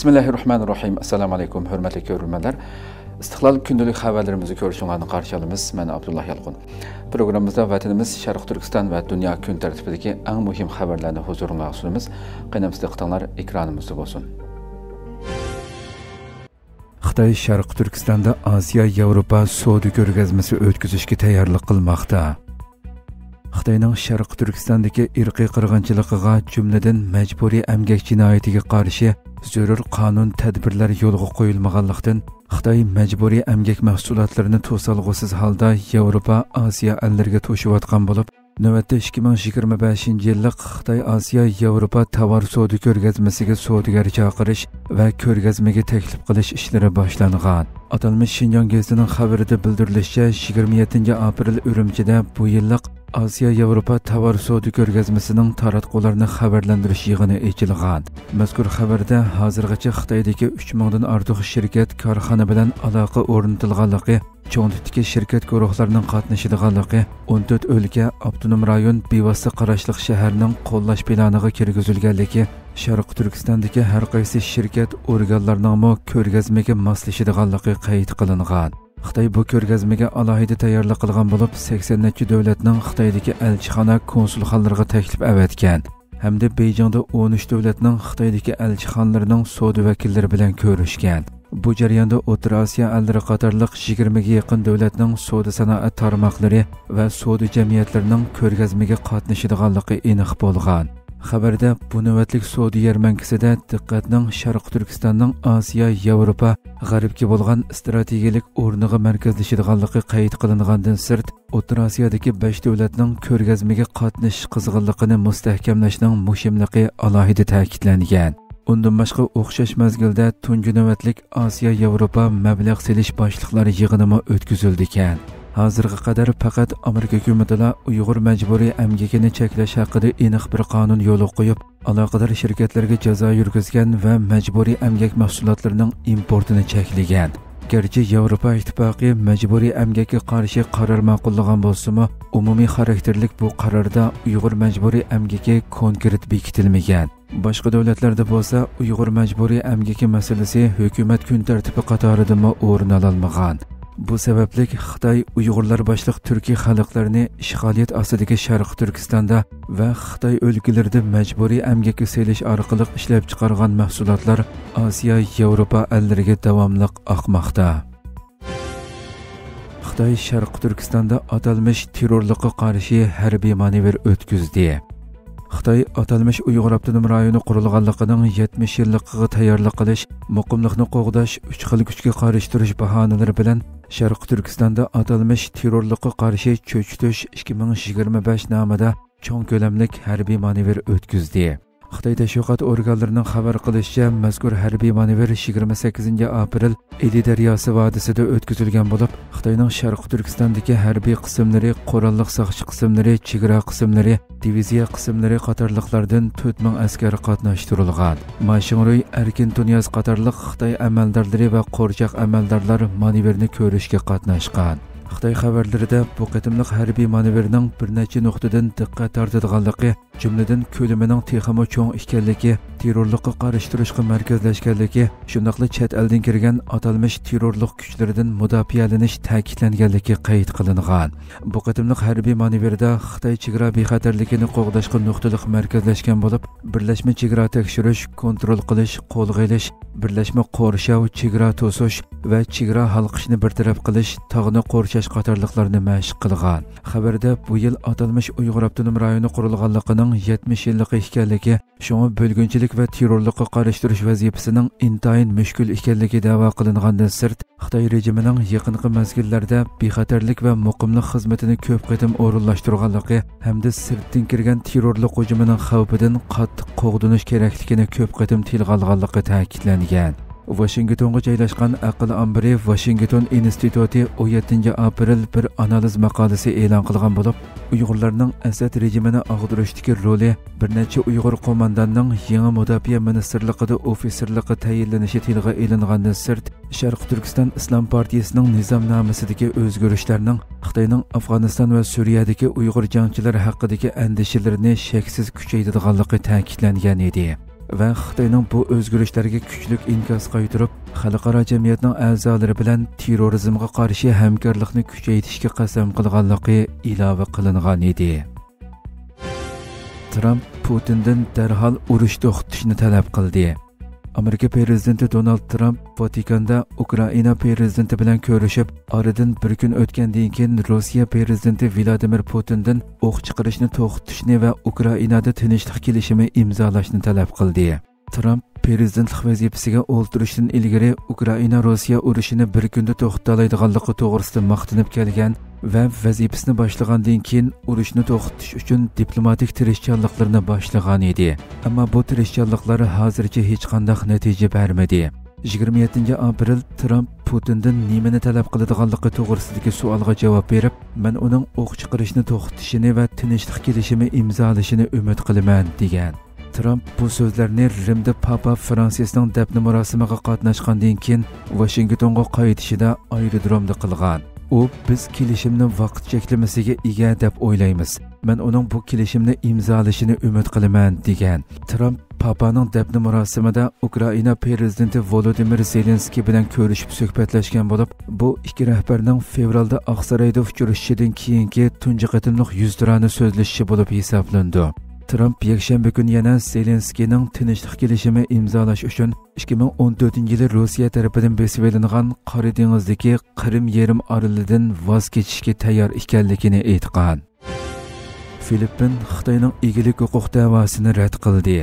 Bismillahirrahmanirrahim. Assalamu alaykum, hörmətli görürmənlər. İstiqlal gündəlik xəbərlərimizi görüşünlərini qarşılayırıq. Mən Abdullah Yalqın. Proqramımızda vətənimiz Şərq Türkistan və dünya gün tərtibidəki ən mühim xəbərlərini huzurunuzda sunumuz. Qənəmizdə qıtanlar ekranımızda olsun. Xitay Şərq Türkistanda Asiya-Avropa savdo ko'rgazmasi o'tkazishga tayyorlik qilmoqda. Xitoyning Sharq Turkistondagi irqiy qirg'inchiligiga, jumladan majburiy emgak jinoyatiga qarshi zarur qonun tadbirlar yo'lga qo'yilmaganlikdan Xitoy majburiy emgak mahsulotlarini to'solg'usiz holda Yevropa, Osiyo ellariga to'shiyotgan bo'lib, navbatda 2025 yillik Xitoy Osiyo Yevropa tovar savdo ko'rgazmasiga savdogar chaqirish va ko'rgazmaga taklif qilish ishlari boshlangan. Atalmish Xinjiang gazetining xabarida bildirilishicha, 27 aprel Urumchida bu yillik Asiya Yevropa tovar savdo ko'rgazmasining taratqularni xabarlantirish yig'ini ochilgan. Mazkur xabarda hozirgacha Xitoydagi 3000 dan ortiq shirkat korxona bilan aloqa o'rnatilganligi, cho'ngtidagi shirkat guruhlarining qatnashadiganligi, 14 o'lka, avtonom rayon, bevosita qarashliq shaharning qo'llash planiga kirgizilganligi, Sharq Turkistondagi har qaysi shirkat organlarining ko'rgazmaga moslashadiganligi qayd qilingan. Xitoy bu ko'rgazmaga alohida tayyorlik qilgan bo'lib, 80 necha davlatning Xitoydagi elchixona, konsulxonalarga taklif avatgan. Hamda Beijingda 13 davlatning Xitoydagi elchixonalarining savdo vakillari bilan ko'rishgan. Bu jarayonda O'rta Osiyo ellari qatorliq 20 ga yaqin davlatning savdo sanoat tarmoqlari va savdo jamiyatlarining ko'rgazmaga qatnashadiganligi aniq bo'lgan. Xabarda bu navbatlik savdo yarmankasida diqqatning Sharq Turkistonning Osiyo, Yevropa, G'arbga bo'lgan strategik o'rniga markazlashadiganligi qayd qilingandan sirt, O'rta Osiyodagi 5 davlatning ko'rgazmaga qatnashish qizg'inligini mustahkamlashning muhimligi alohida ta'kidlangan. Undan boshqa o'xshash mazgilda tunji navbatlik Osiyo, Yevropa mablag' selish boshliqlari yig'ini o'tkazildi ekan. Hozirga qadar faqat Amerika hukumatida Uyg'ur majburiy emgakini cheklash haqida aniq bir qonun yo'l qo'yib, aloqador shirkatlarga jazo yurgizgan va majburiy emgak mahsulotlarining importini cheklagan. Garchi Yevropa ittifoqi majburiy emgakka qarshi qaror ma'qullagan bo'lsa-mu, umumiy xarakterlik bu qarorda Uyg'ur majburiy emgaki konkret bekitilmagan. Boshqa davlatlarda bo'lsa, Uyg'ur majburiy emgaki masalasi hukumat kun tartibi qatorida o'rin olmagan. Bu sababli Xitoy Uyg'urlar boshliq turkiy xalqlarni ishg'oliyat ostidagi Sharq Turkistonda va Xitoy o'lkalarida majburiy emgakka selish orqali ishlab chiqargan mahsulotlar Osiyo, Yevropa ellariga davomli oqmoqda. Xitoy Sharq Turkistonda atalmish terrorlikqa qarshi harbiy manevr o'tkazdi. Xitoy atalmish Uyg'ur avtonom rayoni qurilganligining 70 yilligiga tayyorlik qilish, muqimlikni qo'g'dash, 3 xil kuchga qarshi turish bahonalari bilan Sharq Turkistonda atalmish terrorlikqa qarshi cho'chitish 2025 nomida cho'ng ko'lamlik harbiy manevr o'tkazdi. Xitoy tashviqot organlarining xabar qilishicha, mazkur harbiy manevr 28 aprel Eli daryosi vodisida o'tkazilgan bo'lib, Xitoyning Sharq Turkistondagi harbiy qismlari, qurolliq saqchi qismlari, chegara qismlari, diviziya qismlari qatorliqlardan 4000 askar qatnashtirilgan. Mashinroy Erkin Tunyaz qatorliq Xitoy amaldorlari va qo'rchoq amaldorlar manevrni ko'rishga qatnashgan. Xitoy xabarlarida bu qatimliq harbiy manevrning bir necha nuqtadan diqqat tortadiganligi, jumladan ko'lamining texmo cho'ng ekanligi, terrorlikqa qarshi turishga markazlashganligi, shundaqla chet eldan kirgan atalmish terrorlik kuchlaridan mudofialanish ta'kidlanganligi qayd qilingan. Bu qatimliq harbiy manevrda Xitoy chegara bexatarligini qo'g'dashga nuqtaliq markazlashgan bo'lib, birlashma chegara tekshirish, kontrol qilish, qo'lga olish, birlashma qo'rshav, chegara to'sish va chegara halqishni bartaraf qilish, tog'ni qo'rshash qatorliqlarni mashq qilgan. Xabarda bu yil atalmish Uyg'ur avtonom rayoni qurilganligining 70 yilligi ekanligi, shunga bo'lgunchilik va terrorlikqa qarshi turish vazifasining intayin mushkul ekanligi da'vo qilingandan sirt, Xitoy rejimining yaqinqi mazgillarda bexatarlik va muqimlik xizmatini ko'p qatim o'rinlashtirganligi hamda sirtdan kirgan terrorlik hujumining xavfidan qattiq qo'g'dinish kerakligini ko'p qatim tilga olganligi ta'kidlangan. Washingtonga joylashgan aql ambiri Washington instituti 17 aprel bir analiz maqolasi e'lon qilgan bo'lib, Uyg'urlarning Asad rejimini ag'dirishdagi roli bir necha Uyg'ur qo'mondonning yangi mudofaa ministrligida ofitserlikka tayinlanishi tilga ilingandan sirt, Sharq Turkiston Islom partiyasining nizomnomasidagi o'zgarishlarning Xitoyning Afg'oniston va Suriyadagi Uyg'ur jangchilar haqidagi andishalarini shaksiz kuchaytirganligi ta'kidlangan edi. va Xitoyning bu o'zgarishlarga kuchli inkas qaytirib, xalqaro jamiyatning a'zolari bilan terrorizmga qarshi hamkorlikni kuchaytirishga qasam qilganligi ilova qilingan edi. Trump Putindan darhol urush to'xtatishni talab qildi. Amerika prezidenti Donald Trump Vatikanda Ukraina prezidenti bilan ko'rishib, oradan bir kun o'tgandan keyin Rossiya prezidenti Vladimir Putindan o'q chiqarishni to'xtatishni va Ukrainada tinchlik kelishimi imzolashni talab qildi. Trump prezidentlik vazifasiga o'ltirishdan ilgari Ukraina Rossiya urushini bir kunda to'xtatalaydiganligi to'g'risida maqtanib kelgan va vazifasini boshlagandan keyin urushni to'xtatish uchun diplomatik tirishchanliklarni boshlagan edi. Ammo bu tirishchanliklar hozircha hech qanday natija bermadi. 27 aprel Trump Putindan nimani talab qiladiganligi to'g'risidagi savolga javob berib, "Men uning o'q chiqarishni to'xtatishini va tinchlik kelishimi imzolashini umid qilaman" degan. Trump bu so'zlarni Rimda Papa Fransisning dafn marosimiga qatnashgandan keyin Washingtonga qaytishida aerodromda qilgan. U "Biz kelishimni vaqt cheklamasiga ega deb o'ylaymiz. Men uning bu kelishimni imzolashini umid qilaman" degan. Trump Papaning dafn marosimida Ukraina prezidenti Volodymyr Zelenskiy bilan ko'rishib suhbatlashgan bo'lib, bu ikki rahbarning fevralda Oqsaroyda uchrashishidan keyingi tunji qatimliq yuzturani so'zlashishi bo'lib hisoblandi. Trump yakshanba kuni yana Zelenskiyning tinchlik kelishimi imzolash uchun 2014-yili Rossiya tarafidan besib olingan Qora dengizdagi Qrim yarim orolidan voz kechishga tayyor ekanligini aytgan. Filippin Xitoyning egilik huquq da'vosini rad qildi.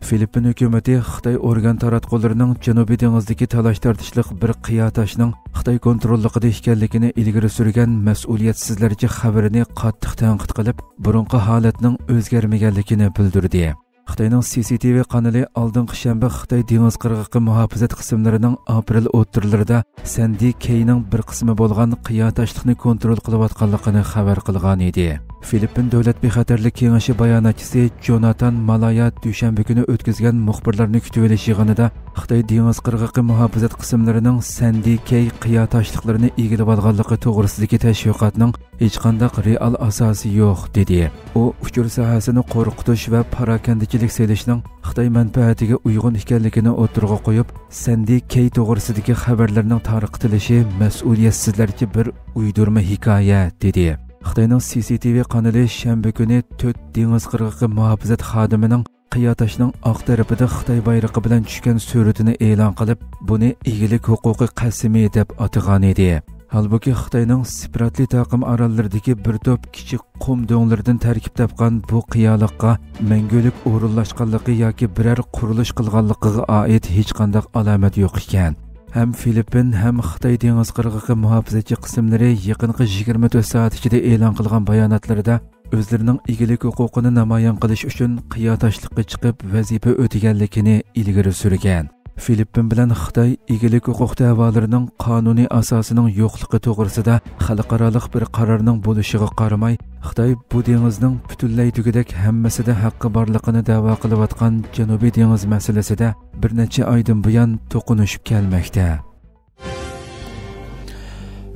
Filippin hukumati Xitoy organ taratqullarining Janubiy dengizdagi talash-tortishlik bir qiyotoshning Xitoy kontrolligida ekanligini ilgari surgan mas'uliyatsizlarcha xabarini qattiq tanqid qilib, burunqi holatning o'zgarmaganligini bildirdi. Xitoyning CCTV kanali oldingi shanba Xitoy dengiz qirg'oqi muhofazat qismlarining aprel o'ttirlarida Sandy Keyning bir qismi bo'lgan qiyotoshlikni kontrol qilayotganligini xabar qilgan edi. Filippin Davlat bexatarlik kengashi bayonotchisi Jonathan Malaya dushanba kuni o'tkazgan muxbirlarni kutib olish yig'inida Xitoy dengiz qirg'oqi muhofazat qismlarining Sandy Key qiyotoshliklarini egilib olganligi to'g'risidagi tashviqotning hech qanday real asosi yo'q dedi. U uchur sohasini qo'rqitish va parakandichilik selishning Xitoy manfaatiga uyg'un ekanligini o'tirg'a qo'yib, Sandy Key to'g'risidagi xabarlarning tarqatilishi mas'uliyatsizlarcha bir uydurma hikoya dedi. Xitoyning CCTV kanali shanba kuni 4 dengiz qirg'oqi muhofazat xodimining qiyotoshning oq tarafida Xitoy bayrog'i bilan tushgan suratini e'lon qilib, buni egilik huquqi qasmi deb atagan edi. Halbuki Xitoyning Spratli taqim orollaridagi bir to'p kichik qum do'nglardan tarkib topgan bu qiyolikqa mangulik o'rinlashganligi yoki biror qurilish qilganligiga oid hech qanday alomat yo'q ekan. Hem Filippin hem Xitoy dengiz qirg'oqi muhofazatchi qismlari yaqinqi 24 soat ichida e'lon qilgan bayonotlarida o'zlarining egilik huquqini namoyon qilish uchun qiyotoshlikka chiqib vazifa o'taganligini ilgari surgan. Filippin bilan Xitoy egilik huquq da'volarining qonuniy asosining yo'qligi to'g'risida xalqaroliq bir qarorning bo'lishiga qaramay, Xitoy bu dengizning butunlay tugidek hammasida haqqi borligini da'vo qilayotgan Janubiy dengiz masalasida bir necha oydan buyon to'qinishib kelmoqda.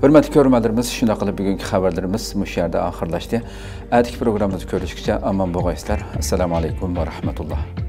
Hurmatli ko'ruvchilarimiz, shunday qilib bugungi xabarlarimiz mush yerda oxirlashdi. Atigi programmamizni ko'rishguncha omon bo'linglar. Assalomu alaykum va rahmatulloh.